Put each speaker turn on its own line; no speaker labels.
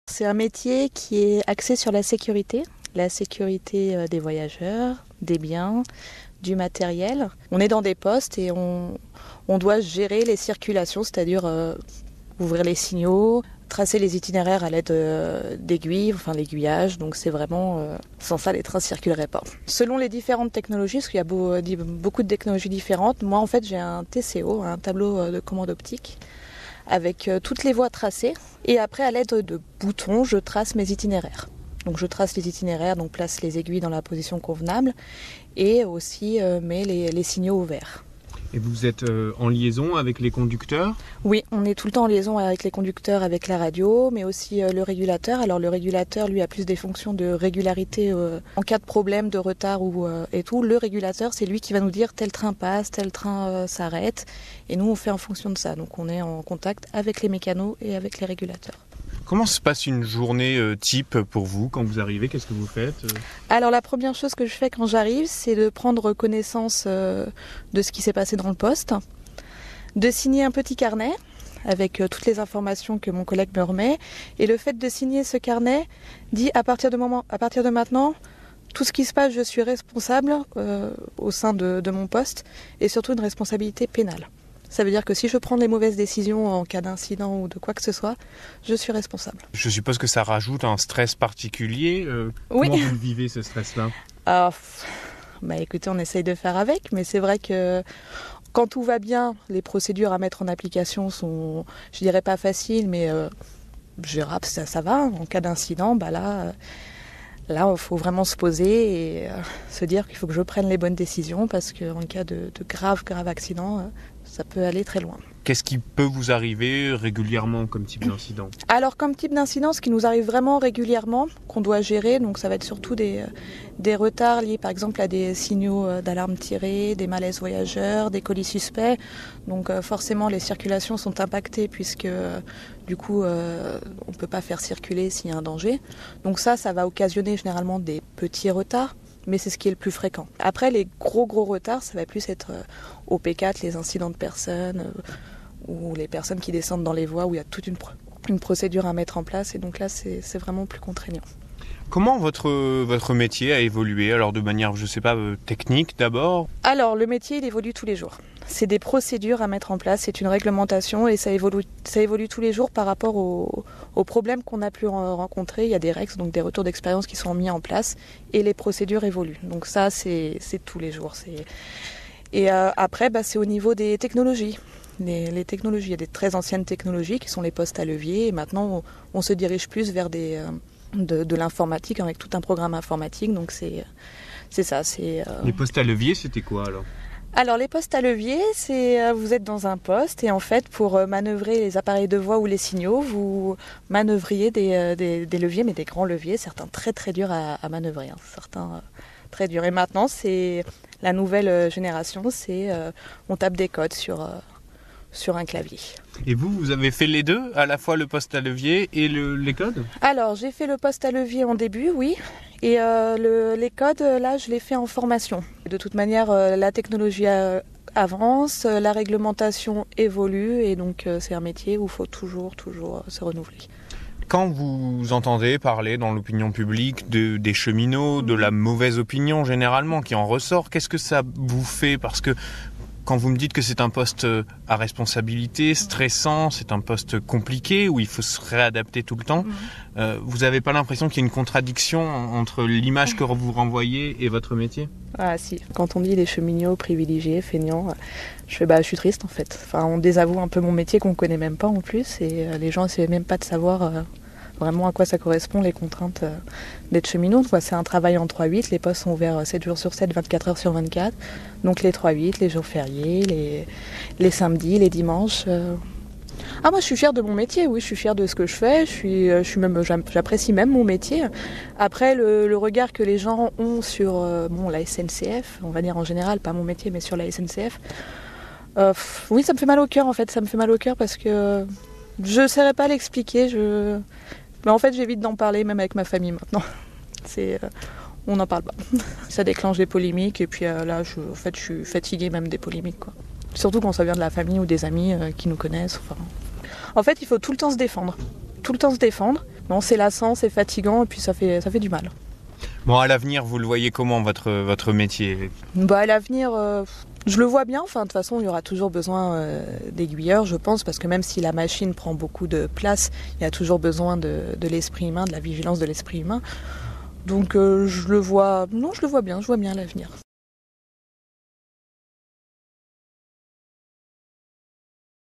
C'est un métier qui est axé sur la sécurité des voyageurs, des biens, du matériel. On est dans des postes et on doit gérer les circulations, c'est-à-dire ouvrir les signaux, tracer les itinéraires à l'aide d'aiguilles, enfin l'aiguillage. Donc c'est vraiment, sans ça les trains ne circuleraient pas. Selon les différentes technologies, parce qu'il y a beaucoup de technologies différentes, moi en fait j'ai un TCO, un tableau de commande optique, avec toutes les voies tracées. Et après, à l'aide de boutons, je trace mes itinéraires. Donc je trace les itinéraires, donc place les aiguilles dans la position convenable et aussi mets les signaux au vert.
Et vous êtes en liaison avec les conducteurs ?
Oui, on est tout le temps en liaison avec les conducteurs, avec la radio, mais aussi le régulateur. Alors le régulateur, lui, a plus des fonctions de régularité en cas de problème, de retard et tout. Le régulateur, c'est lui qui va nous dire tel train passe, tel train s'arrête. Et nous, on fait en fonction de ça. Donc on est en contact avec les mécanos et avec les régulateurs.
Comment se passe une journée type pour vous quand vous arrivez ? Qu'est-ce que vous faites ?
Alors la première chose que je fais quand j'arrive, c'est de prendre connaissance de ce qui s'est passé dans le poste, de signer un petit carnet avec toutes les informations que mon collègue me remet. Et le fait de signer ce carnet dit à partir de maintenant, tout ce qui se passe, je suis responsable au sein de mon poste et surtout une responsabilité pénale. Ça veut dire que si je prends les mauvaises décisions en cas d'incident ou de quoi que ce soit, je suis responsable.
Je suppose que ça rajoute un stress particulier.
Oui.
Comment vous vivez ce stress-là ?
Écoutez, on essaye de faire avec, mais c'est vrai que quand tout va bien, les procédures à mettre en application sont, je dirais pas faciles, mais gérables, ça va. En cas d'incident, là, il faut vraiment se poser et se dire qu'il faut que je prenne les bonnes décisions parce qu'en cas de grave accident, ça peut aller très loin.
Qu'est-ce qui peut vous arriver régulièrement comme type d'incident ?
Alors comme type d'incident, ce qui nous arrive vraiment régulièrement, qu'on doit gérer, donc ça va être surtout des retards liés par exemple à des signaux d'alarme tirés, des malaises voyageurs, des colis suspects. Donc forcément les circulations sont impactées puisque du coup on ne peut pas faire circuler s'il y a un danger. Donc ça va occasionner généralement des petits retards. Mais c'est ce qui est le plus fréquent. Après, les gros retards, ça va plus être au P4, les incidents de personnes, ou les personnes qui descendent dans les voies où il y a toute une procédure à mettre en place. Et donc là, c'est vraiment plus contraignant.
Comment votre métier a évolué ? Alors de manière, je sais pas, technique d'abord ?
Alors le métier, il évolue tous les jours. C'est des procédures à mettre en place, c'est une réglementation et ça évolue tous les jours par rapport aux problèmes qu'on a pu rencontrer. Il y a des règles, donc des retours d'expérience qui sont mis en place et les procédures évoluent. Donc ça, c'est tous les jours. Et après, c'est au niveau des technologies. Les technologies, il y a des très anciennes technologies qui sont les postes à levier et maintenant on se dirige plus vers de l'informatique avec tout un programme informatique. Donc c'est ça.
Les postes à levier, c'était quoi
alors les postes à levier, c'est vous êtes dans un poste et en fait pour manœuvrer les appareils de voix ou les signaux, vous manœuvriez des leviers, mais des grands leviers, certains très très durs à manœuvrer, certains très durs. Et maintenant c'est la nouvelle génération, c'est on tape des codes sur un clavier.
Et vous avez fait les deux, à la fois le poste à levier et les codes ?
Alors j'ai fait le poste à levier en début, oui. Et les codes, là, je les fais en formation. De toute manière, la technologie avance, la réglementation évolue et donc c'est un métier où il faut toujours se renouveler.
Quand vous entendez parler dans l'opinion publique des cheminots, de la mauvaise opinion généralement qui en ressort, qu'est-ce que ça vous fait ? Parce que quand vous me dites que c'est un poste à responsabilité, stressant, c'est un poste compliqué où il faut se réadapter tout le temps, vous n'avez pas l'impression qu'il y a une contradiction entre l'image que vous renvoyez et votre métier ?
Ah si, quand on dit les cheminots privilégiés, feignants, je suis triste en fait. Enfin, on désavoue un peu mon métier qu'on ne connaît même pas en plus et les gens essaient même pas de savoir vraiment à quoi ça correspond les contraintes d'être cheminot. C'est un travail en 3-8, les postes sont ouverts 7 jours sur 7, 24 heures sur 24. Donc les 3-8, les jours fériés, les samedis, les dimanches. Moi je suis fière de mon métier, oui, je suis fière de ce que je fais, j'apprécie même mon métier. Après le regard que les gens ont sur la SNCF, on va dire en général, pas mon métier mais sur la SNCF, oui ça me fait mal au cœur en fait, ça me fait mal au cœur parce que je ne saurais pas l'expliquer, mais en fait j'évite d'en parler même avec ma famille maintenant. On n'en parle pas. Ça déclenche des polémiques et puis là je suis fatiguée même des polémiques quoi. Surtout quand ça vient de la famille ou des amis qui nous connaissent. En fait, il faut tout le temps se défendre. Non, c'est lassant, c'est fatigant et puis ça fait du mal.
Bon, à l'avenir, vous le voyez comment, votre métier?
Bah, à l'avenir, je le vois bien. Enfin, de toute façon, il y aura toujours besoin d'aiguilleurs, je pense, parce que même si la machine prend beaucoup de place, il y a toujours besoin de l'esprit humain, de la vigilance de l'esprit humain. Donc, je le vois bien l'avenir.